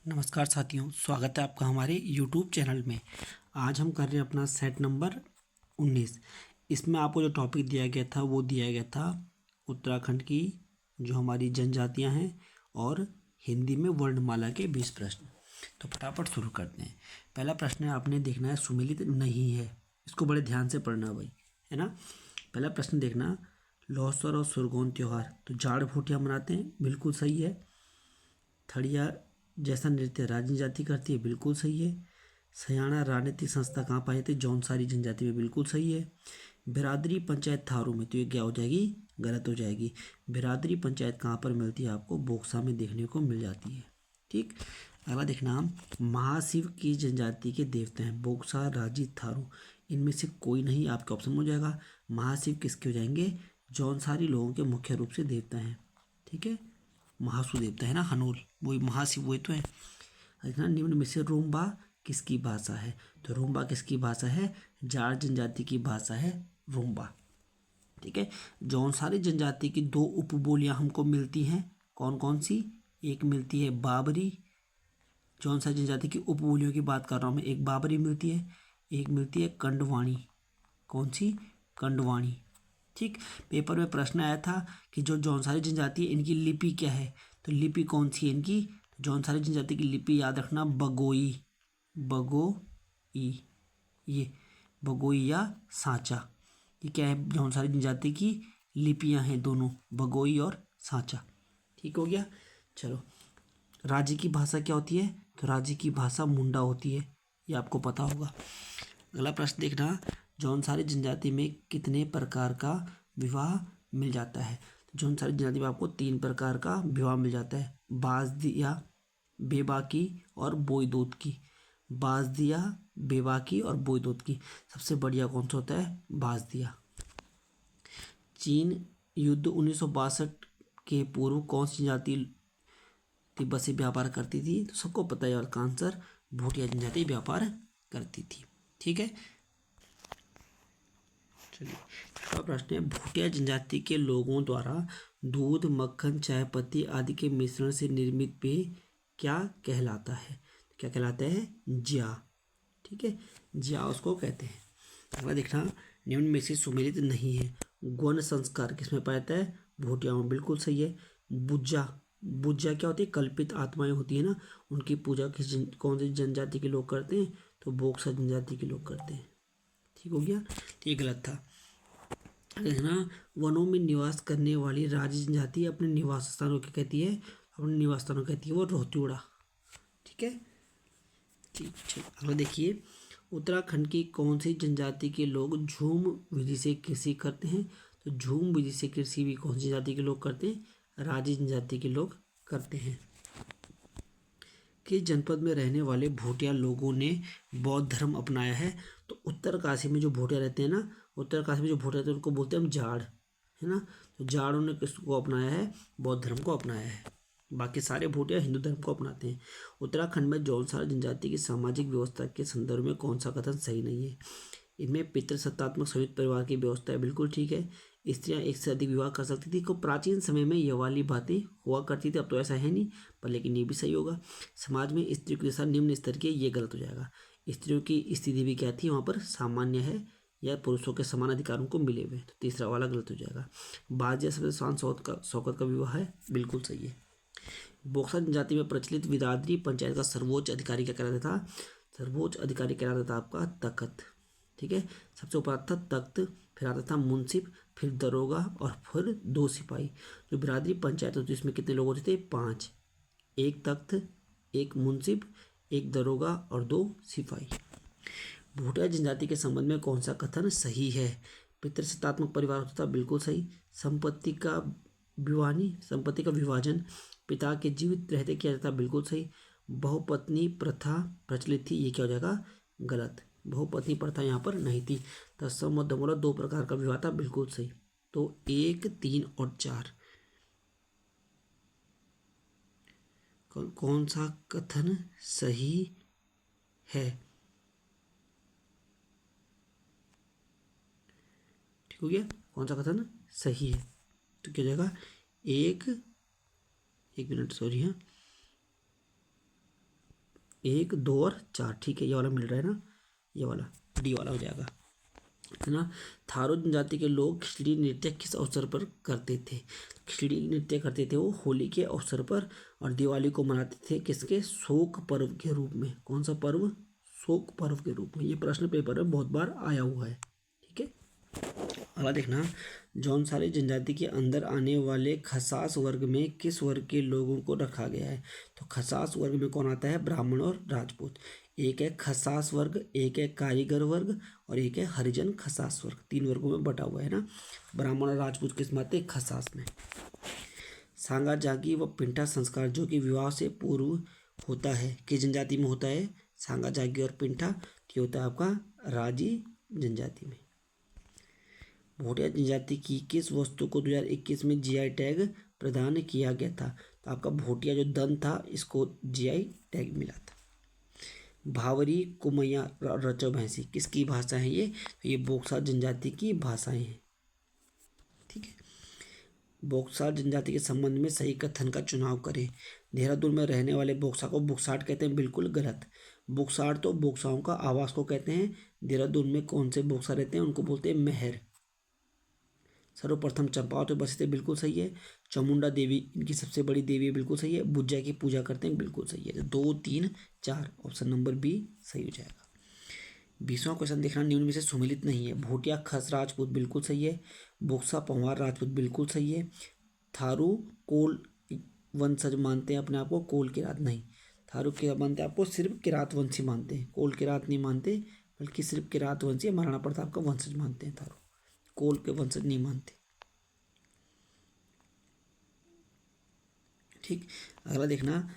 नमस्कार साथियों, स्वागत है आपका हमारे YouTube चैनल में। आज हम कर रहे हैं अपना सेट नंबर 19। इसमें आपको जो टॉपिक दिया गया था वो दिया गया था उत्तराखंड की जो हमारी जनजातियां हैं और हिंदी में वर्णमाला के 20 प्रश्न। तो फटाफट शुरू करते हैं। पहला प्रश्न है, आपने देखना है सुमेलित नहीं है, इसको बड़े ध्यान से पढ़ना भाई, है ना। पहला प्रश्न देखना, लौसर और सुरगोन त्यौहार तो जाड़ भोटिया मनाते हैं, बिल्कुल सही है। थड़िया जैसा नृत्य राजनी जाति करती है, बिल्कुल सही है। सयाना राजनीतिक संस्था कहाँ पाई जाती है? जौनसारी जनजाति में, बिल्कुल सही है। बिरादरी पंचायत थारू में, तो ये क्या हो जाएगी? गलत हो जाएगी। बिरादरी पंचायत कहाँ पर मिलती है? आपको बोक्सा में देखने को मिल जाती है। ठीक। अगला देखना, महाशिव की जनजाति के देवता हैं बोक्सा, राजी, थारू, इनमें से कोई नहीं आपके ऑप्शन में हो जाएगा। महाशिव किसके हो जाएंगे? जौनसारी लोगों के मुख्य रूप से देवता हैं। ठीक है, महासु देवता है ना, हनूल, वही महाशिव वही तो है। देखना, निम्न में से रूम्बा किसकी भाषा है? तो रूम्बा किसकी भाषा है? जाट जनजाति की भाषा है रूम्बा। ठीक है, जौनसारी जनजाति की दो उपबोलियां हमको मिलती हैं, कौन कौन सी? एक मिलती है बाबरी, जौनसारी जनजाति की उपबोलियों की बात कर रहा हूँ मैं, एक बाबरी मिलती है, एक मिलती है कंडवाणी। कौन सी? कंडवाणी। ठीक। पेपर में प्रश्न आया था कि जो जौनसारी जनजाति है इनकी लिपि क्या है, तो लिपि कौन सी है इनकी? जौनसारी जनजाति की लिपि याद रखना, बगोई, बगोई, ये बगोई या सांचा, ये क्या है? जौनसारी जनजाति की लिपियां हैं दोनों, बगोई और सांचा। ठीक हो गया। चलो, राज्य की भाषा क्या होती है? तो राज्य की भाषा मुंडा होती है, ये आपको पता होगा। अगला प्रश्न देखना, जौनसारी जनजाति में कितने प्रकार का विवाह मिल जाता है? तो जौनसारी जनजाति में आपको 3 प्रकार का विवाह मिल जाता है, बाजदिया, बेबाकी और बोईदोत की। बाजदिया, बेबाकी और बोईदोत की। सबसे बढ़िया कौन सा होता है? बाजदिया। चीन युद्ध 1962 के पूर्व कौन सी जनजाति तिब्बत से व्यापार करती थी? तो सबको पता है इसका आंसर, भूटिया जनजाति व्यापार करती थी। ठीक है, चलिए अगला प्रश्न है, भूटिया जनजाति के लोगों द्वारा दूध, मक्खन, चाय पत्ती आदि के मिश्रण से निर्मित पेय क्या कहलाता है? क्या कहलाता है? ज्या। ठीक है, ज्या उसको कहते हैं। अगला देखना, निम्न में से सुमेलित नहीं है। गौण संस्कार किसमें पाया जाता है? भूटिया में, बिल्कुल सही है। बुज्जा, बुज्जा क्या होती है? कल्पित आत्माएं होती है ना, उनकी पूजा कौन सी जनजाति के लोग करते हैं? तो बोक्सा जनजाति के लोग करते हैं। ठीक हो गया, तो ये गलत था। देखना, वनों में निवास करने वाली राज्य जनजाति अपने निवास स्थानों की कहती है, अपने निवास स्थानों कहती है वो रोहत्योड़ा। ठीक है, ठीक। चलो अगला देखिए, उत्तराखंड की कौन सी जनजाति के लोग झूम विधि से कृषि करते हैं? तो झूम विधि से कृषि भी कौन सी जाति के लोग करते हैं? राजी जनजाति के लोग करते हैं। किस जनपद में रहने वाले भूटिया लोगों ने बौद्ध धर्म अपनाया है? तो उत्तरकाशी में जो भूटिया रहते हैं ना, उत्तरकाशी में जो भूटिया रहते हैं उनको बोलते हैं हम जाड़, है ना। तो जाड़ों ने किसको अपनाया है? बौद्ध धर्म को अपनाया है। बाकी सारे भूटिया हिंदू धर्म को अपनाते हैं। उत्तराखंड में जौनसारी जनजाति की सामाजिक व्यवस्था के संदर्भ में कौन सा कथन सही नहीं है? इनमें पितृसत्तात्मक संयुक्त परिवार की व्यवस्था है, बिल्कुल ठीक है। स्त्रियां एक से अधिक विवाह कर सकती थी, को प्राचीन समय में ये वाली बातें हुआ करती थी, अब तो ऐसा है नहीं, पर लेकिन ये भी सही होगा। समाज में स्त्रियों की दशा निम्न स्तर की है, ये गलत हो जाएगा। स्त्रियों की स्थिति भी क्या थी वहाँ पर? सामान्य है या पुरुषों के समान अधिकारों को मिले हुए, तो तीसरा वाला गलत हो जाएगा। बाजिया सबसे शान शौकत का विवाह है, बिल्कुल सही है। बोक्सा जनजाति में प्रचलित विदाद्री पंचायत का सर्वोच्च अधिकारी क्या कहलाता था? सर्वोच्च अधिकारी कहलाता था आपका तख्त। ठीक है, सबसे ऊपर आता था तख्त, फिर आता था मुंसिफ, फिर दरोगा और फिर 2 सिपाही। जो बिरादरी पंचायत होती है इसमें कितने लोग होते थे? 5, एक तख्त, एक मुंसिफ, एक दरोगा और 2 सिपाही। भूटिया जनजाति के संबंध में कौन सा कथन सही है? पितृसत्तात्मक परिवार होता था, बिल्कुल सही। संपत्ति का विभाजन पिता के जीवित रहते किया जाता, बिल्कुल सही। बहुपत्नी प्रथा प्रचलित थी, ये क्या हो जाएगा? गलत। बहुपत्नी प्रथा यहाँ पर नहीं थी। तत्सम और दमोला 2 प्रकार का विवाह था, बिल्कुल सही। तो 1, 3 और 4 कौन सा कथन सही है? ठीक हो गया, कौन सा कथन सही है? तो क्या हो जाएगा? एक मिनट, सॉरी, हाँ, 1, 2 और 4, ठीक है, ये वाला मिल रहा है ना, ये वाला डी वाला हो जाएगा, है ना। थारू जनजाति के लोग खिचड़ी नृत्य किस अवसर पर करते थे? खिचड़ी नृत्य करते थे वो होली के अवसर पर, और दिवाली को मनाते थे किसके? शोक पर्व के रूप में। कौन सा पर्व? शोक पर्व के रूप में। ये प्रश्न पेपर में बहुत बार आया हुआ है, ठीक है। अगला देखना, जौनसारी जनजाति के अंदर आने वाले खसास वर्ग में किस वर्ग के लोगों को रखा गया है? तो खसास वर्ग में कौन आता है? ब्राह्मण और राजपूत। एक है खसास वर्ग, एक है कारीगर वर्ग, और एक है हरिजन खसास वर्ग। 3 वर्गों में बटा हुआ है ना। ब्राह्मण और राजपूत किस में आते हैं? खसास में। सांगा जागी व पिंटा संस्कार जो कि विवाह से पूर्व होता है, किस जनजाति में होता है? सांगा जागी और पिंटा, ये होता है आपका राजी जनजाति में। भोटिया जनजाति की किस वस्तु को 2021 में जीआई टैग प्रदान किया गया था? तो आपका भोटिया जो दन था, इसको जीआई टैग मिला था। भावरी, कुमैया, रचो भैंसी किसकी भाषा है ये? तो ये बोक्सा जनजाति की भाषाएं हैं, ठीक है। बोक्सा जनजाति के संबंध में सही कथन का चुनाव करें। देहरादून में रहने वाले बोक्सा को बुक्साट कहते हैं, बिल्कुल गलत। बुक्साट तो बोक्साओं का आवास को कहते हैं। देहरादून में कौन से बोक्सा रहते हैं? उनको बोलते हैं मेहर। सर्वप्रथम चंपावत में बसे थे, बिल्कुल सही है। चामुंडा देवी इनकी सबसे बड़ी देवी है, बिल्कुल सही है। बुज्जा की पूजा करते हैं, बिल्कुल सही है। 2, 3, 4 ऑप्शन नंबर बी सही हो जाएगा। 20वां क्वेश्चन देखना, निम्न में से सुमेलित नहीं है। भोटिया खस राजपूत बिल्कुल सही है। बोक्सा पंवार राजपूत बिल्कुल सही है। थारू कोल वंशज मानते हैं अपने आप को, कोल किरात नहीं। थारू क्या मानते हैं आपको? सिर्फ किरात वंशी मानते हैं, कोल किरात नहीं मानते, बल्कि सिर्फ किरात वंशी महाराणा प्रताप का वंशज मानते हैं थारू, कोल के वंशज नहीं मानते, ठीक। अगला देखना,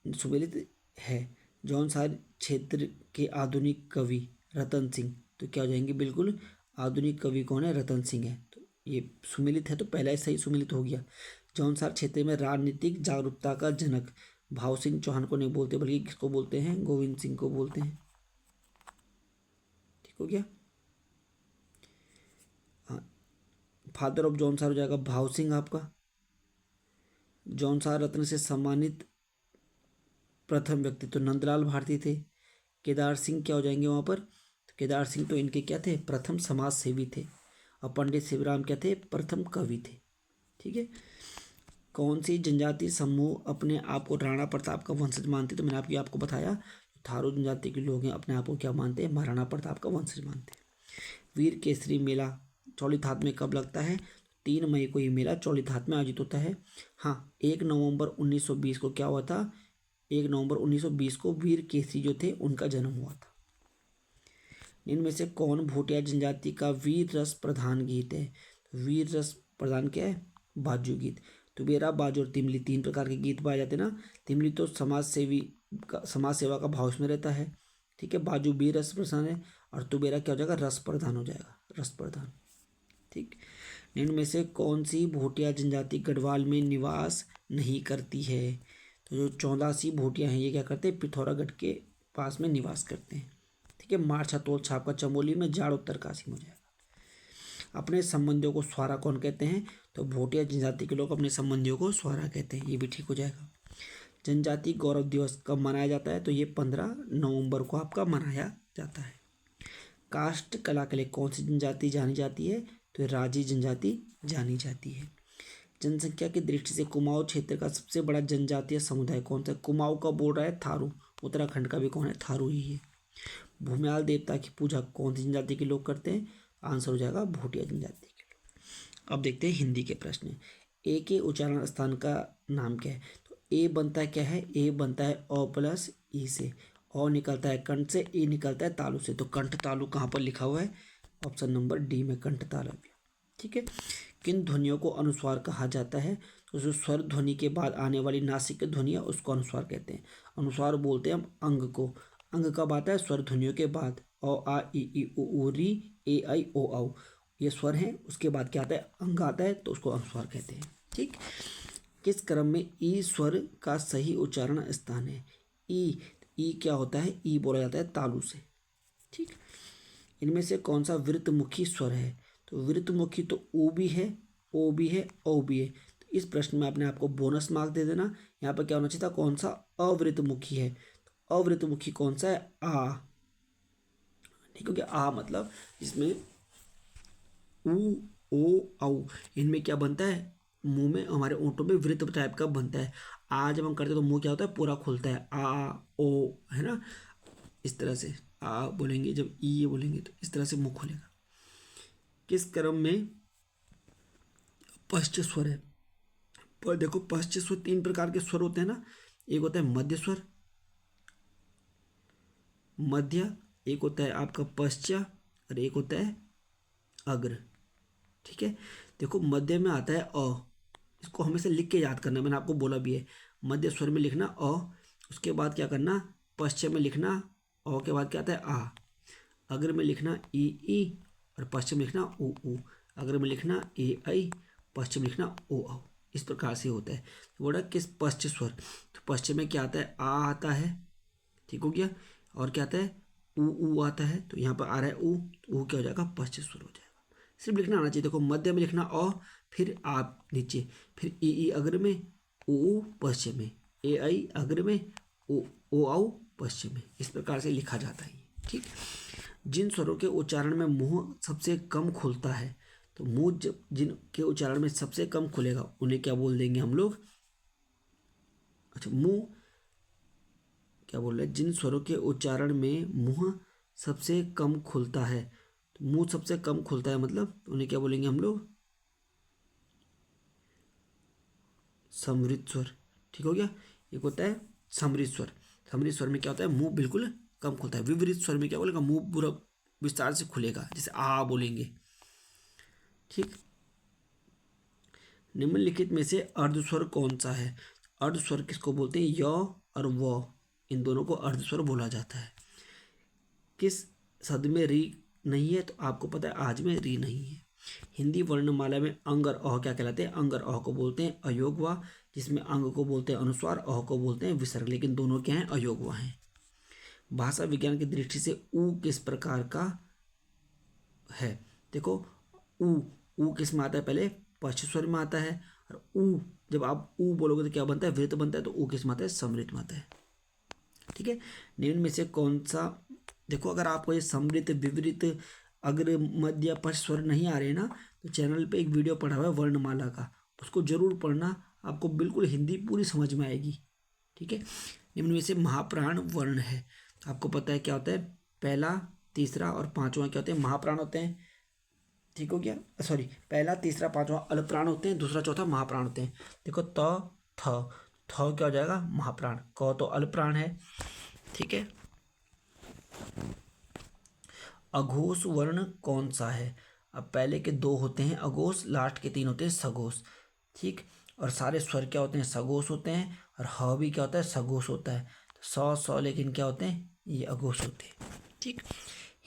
सुमेलित है। जौनसार क्षेत्र के आधुनिक कवि रतन सिंह, तो क्या हो जाएंगे? बिल्कुल आधुनिक कवि कौन है? रतन सिंह है। तो ये सुमेलित है तो पहला ही सही सुमेलित हो गया। जौनसार क्षेत्र में राजनीतिक जागरूकता का जनक भाव सिंह चौहान को नहीं बोलते, बल्कि किसको बोलते हैं? गोविंद सिंह को बोलते हैं, ठीक हो गया। हाँ, फादर ऑफ जौनसार हो जाएगा भाव सिंह आपका। जौनसार रत्न से सम्मानित प्रथम व्यक्ति तो नंदलाल भारती थे। केदार सिंह क्या हो जाएंगे वहाँ पर? तो केदार सिंह तो इनके क्या थे? प्रथम समाज सेवी थे। और पंडित शिवराम क्या थे? प्रथम कवि थे, ठीक है। कौन सी जनजाति समूह अपने आप को राणा प्रताप का वंशज मानते? तो मैंने आपको बताया, थारू जनजाति के लोग हैं, अपने आप को क्या मानते हैं? महाराणा प्रताप का वंशज मानते हैं। वीर केसरी मेला चौलीथात में कब लगता है? 3 मई को ये मेला चौलीथात में आयोजित होता है। हाँ, 1 नवंबर 1920 को क्या हुआ था? 1 नवंबर 1920 को वीर केसरी जो थे उनका जन्म हुआ था। इनमें से कौन भोटिया जनजाति का वीर रस प्रधान गीत है? वीर रस प्रधान क्या है? बाजू गीत। तुबेरा, बाजू और तिमली 3 प्रकार के गीत पाए जाते हैं ना। तिमली तो समाज सेवा का भाव इसमें रहता है, ठीक है। बाजू भी रस प्रधान है, और तुबेरा क्या हो जाएगा? रस प्रधान हो जाएगा, रस प्रधान, ठीक। इनमें से कौन सी भोटिया जनजाति गढ़वाल में निवास नहीं करती है? तो जो 14 भोटिया हैं ये क्या करते हैं? पिथौरागढ़ के पास में निवास करते हैं, ठीक है। मार छतोल छापका चमोली में, जाड़ उत्तरकाशी में हो जाएगा। अपने संबंधियों को स्वारा कौन कहते हैं? तो भोटिया जनजाति के लोग अपने संबंधियों को स्वारा कहते हैं, ये भी ठीक हो जाएगा। जनजाति गौरव दिवस कब मनाया जाता है? तो ये 15 नवंबर को आपका मनाया जाता है। काष्ठ कला के लिए कौन सी जनजाति जानी जाती है? तो राजी जनजाति जानी जाती है। जनसंख्या की दृष्टि से कुमाऊं क्षेत्र का सबसे बड़ा जनजातीय समुदाय कौन सा? कुमाऊं का बोल रहा है थारू, उत्तराखंड का भी कौन है? थारू ही है। भूमियाल देवता की पूजा कौन सी जनजाति के लोग करते हैं? आंसर हो जाएगा भोटिया जनजाति के लोग। अब देखते हैं हिंदी के प्रश्न। ए के उच्चारण स्थान का नाम क्या है? तो ए बनता है क्या है? ए बनता है अ प्लस ई से, अ निकलता है कंठ से, ई निकलता है तालु से। तो कंठ तालु कहाँ पर लिखा हुआ है? ऑप्शन नंबर डी में कंठ तालु, ठीक है। किन ध्वनियों को अनुस्वार कहा जाता है? तो जो स्वर ध्वनि के बाद आने वाली नासिक ध्वनि है उसको अनुस्वार कहते हैं। अनुस्वार बोलते हैं हम अंग को। अंग कब आता है? स्वर ध्वनियों के बाद। अ आ ई उ री ए आई ओ औ, ये स्वर हैं, उसके बाद क्या आता है? अंग आता है, तो उसको अनुस्वार कहते हैं, ठीक। किस क्रम में ई स्वर का सही उच्चारण स्थान है? ई क्या होता है? ई बोला जाता है तालु से, ठीक। इनमें से कौन सा वृत्तमुखी स्वर है? तो वृत्तमुखी तो ओ भी है, ओ भी है, ओ भी है। तो इस प्रश्न में आपने आपको बोनस मार्क दे देना। यहाँ पर क्या होना चाहिए था? कौन सा अवृत्तमुखी है? अवृतमुखी कौन सा है? आ। ठीक हो गया। आ मतलब इसमें ऊ, ओ, औ, इनमें क्या बनता है? मुंह में, हमारे ओंठों में वृत्त टाइप का बनता है। आ जब हम करते हैं तो मुंह क्या होता है? पूरा खुलता है। आ, ओ, है ना, इस तरह से आ बोलेंगे। जब ई ये बोलेंगे तो इस तरह से मुंह खुलेगा। किस क्रम में पश्च स्वर है? पर देखो, पश्च स्वर 3 प्रकार के स्वर होते हैं ना। एक होता है मध्य स्वर, मध्य, एक होता है आपका पश्चात और एक होता है अग्र। ठीक है, देखो मध्य में आता है अ, इसको हमेशा लिख के याद करना, मैंने आपको बोला भी है। मध्य स्वर में लिखना अ, उसके बाद क्या करना? पश्चिम में लिखना अ के बाद क्या आता है? आ। अग्र में लिखना ई और पश्चिम में लिखना ऊ। अग्र में लिखना ए आई, पश्चिम में लिखना ओ औ। इस प्रकार से होता है। बोला किस पश्च स्वर, तो पश्चिम में क्या आता है? आ आता है। ठीक हो गया। और क्या आता है? ऊ आता है। तो यहाँ पर आ रहा है ऊ, तो ऊ क्या हो जाएगा? पश्च स्वर हो जाएगा। सिर्फ लिखना आना चाहिए। देखो मध्य में लिखना अ, फिर आप नीचे, फिर ई अग्र में, ओ पश्चिम में, ए आई अग्र में, ओ औ पश्चिम में। इस प्रकार से लिखा जाता है। ठीक। जिन स्वरों के उच्चारण में मुंह सबसे कम खुलता है, तो मुंह जिनके उच्चारण में सबसे कम खुलेगा उन्हें क्या बोल देंगे हम लोग? अच्छा, मुंह क्या बोल रहे हैं? जिन स्वरों के उच्चारण में मुंह सबसे कम खुलता है, तो मुंह सबसे कम खुलता है मतलब उन्हें क्या बोलेंगे हम लोग? समृद्ध स्वर। ठीक हो गया। एक होता है समृद्ध स्वर। समृद्ध स्वर में क्या होता है? मुंह बिल्कुल कम खुलता है। विपरीत स्वर में क्या बोलेगा? मुंह पूरा विस्तार से खुलेगा, जैसे आ बोलेंगे। ठीक। निम्नलिखित में से अर्धस्वर कौन सा है? अर्धस्वर किसको बोलते हैं? य और व, इन दोनों को अर्धस्वर बोला जाता है। किस शब्द में री नहीं है? तो आपको पता है आज में री नहीं है। हिंदी वर्णमाला में अंग और अह क्या कहलाते हैं? अंग और अह को बोलते हैं अयोगवा, जिसमें अंग को बोलते हैं अनुस्वार, अह को बोलते हैं विसर्ग, लेकिन दोनों क्या हैं? अयोगवा हैं। भाषा विज्ञान की दृष्टि से ऊ किस प्रकार का है? देखो, ऊ किस में आता है? पहले पश्च स्वर में आता है। और ऊ, जब आप ऊ बोलोगे तो क्या बनता है? वृत्त बनता है। तो ऊ किस में आता है? समृद्ध में आता है। ठीक है। निम्न में से कौन सा, देखो अगर आपको ये समृद्ध, विवृत, अग्र, मध्य, पश्च स्वर नहीं आ रहे ना, तो चैनल पे एक वीडियो पड़ा हुआ है वर्णमाला का, उसको जरूर पढ़ना, आपको बिल्कुल हिंदी पूरी समझ में आएगी। ठीक है। निम्न में से महाप्राण वर्ण है, तो आपको पता है क्या होता है? पहला, तीसरा और पांचवा क्या होते हैं? महाप्राण होते हैं। ठीक हो गया। सॉरी, पहला, तीसरा, पांचवा अल्पप्राण होते हैं, दूसरा चौथा महाप्राण होते हैं। देखो थ क्या हो जाएगा? महाप्राण। क तो अल्पप्राण है। ठीक है। अघोष वर्ण कौन सा है? अब पहले के 2 होते हैं अघोष, लास्ट के 3 होते हैं सघोष। ठीक। और सारे स्वर क्या होते हैं? सघोष होते हैं। और ह भी क्या होता है? सघोष होता है। तो सौ लेकिन क्या होते हैं? ये अघोष होते हैं। ठीक।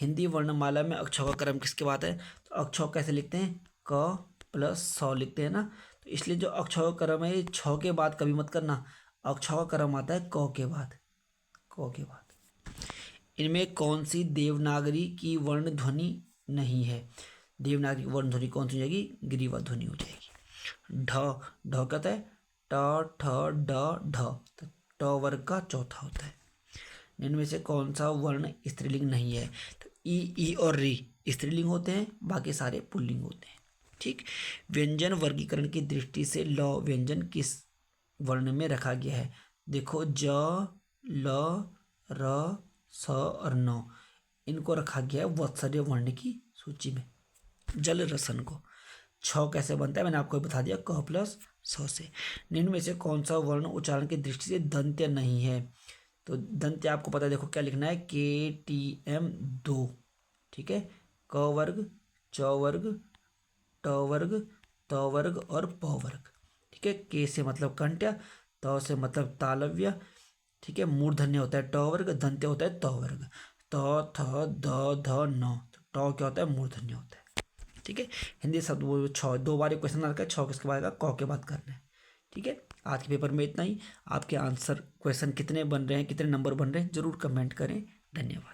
हिंदी वर्णमाला में अक्षरों का क्रम किसके बाद है? तो अक्षर कैसे लिखते हैं? क प्लस सौ लिखते हैं ना। तो इसलिए जो अक्षरों का क्रम है, ये छ के बाद कभी मत करना। अक्षर का क्रम आता है क के बाद, क के बाद। इनमें कौन सी देवनागरी की वर्ण ध्वनि नहीं है? देवनागरी वर्ण ध्वनि कौन सी हो जाएगी? गिरिवा ध्वनि हो जाएगी। ढ कहता है ट ठ ड ढ, तो ट वर्ग का चौथा होता है। इनमें से कौन सा वर्ण स्त्रीलिंग नहीं है? तो ई और री स्त्रीलिंग होते हैं, बाकी सारे पुल्लिंग होते हैं। ठीक। व्यंजन वर्गीकरण की दृष्टि से ल व्यंजन किस वर्ण में रखा गया है? देखो, ज, ल, र, स और न, इनको रखा गया है वत्सर्य वर्ण की सूची में। जल रसन को छ कैसे बनता है? मैंने आपको बता दिया, क प्लस स से। निम्न में से कौन सा वर्ण उच्चारण की दृष्टि से दंत्य नहीं है? तो दंत्य आपको पता है, देखो क्या लिखना है? KTM 2। ठीक है। क वर्ग, च वर्ग, ट वर्ग, त वर्ग और प वर्ग। ठीक है। के से मतलब कंट्य, त से मतलब तालव्य। ठीक है। मूर्धन्य होता है ट वर्ग, दंत्य होता है त वर्ग। त थ द ध न, तो ट क्या होता है? मूर्धन्य होता है। ठीक है। हिंदी शब्द वो छ 2 बार क्वेश्चन आता है, छ किसके बाद आएगा? क के बाद करना है। ठीक है। आज के पेपर में इतना ही। आपके आंसर क्वेश्चन कितने बन रहे हैं, कितने नंबर बन रहे हैं, जरूर कमेंट करें। धन्यवाद।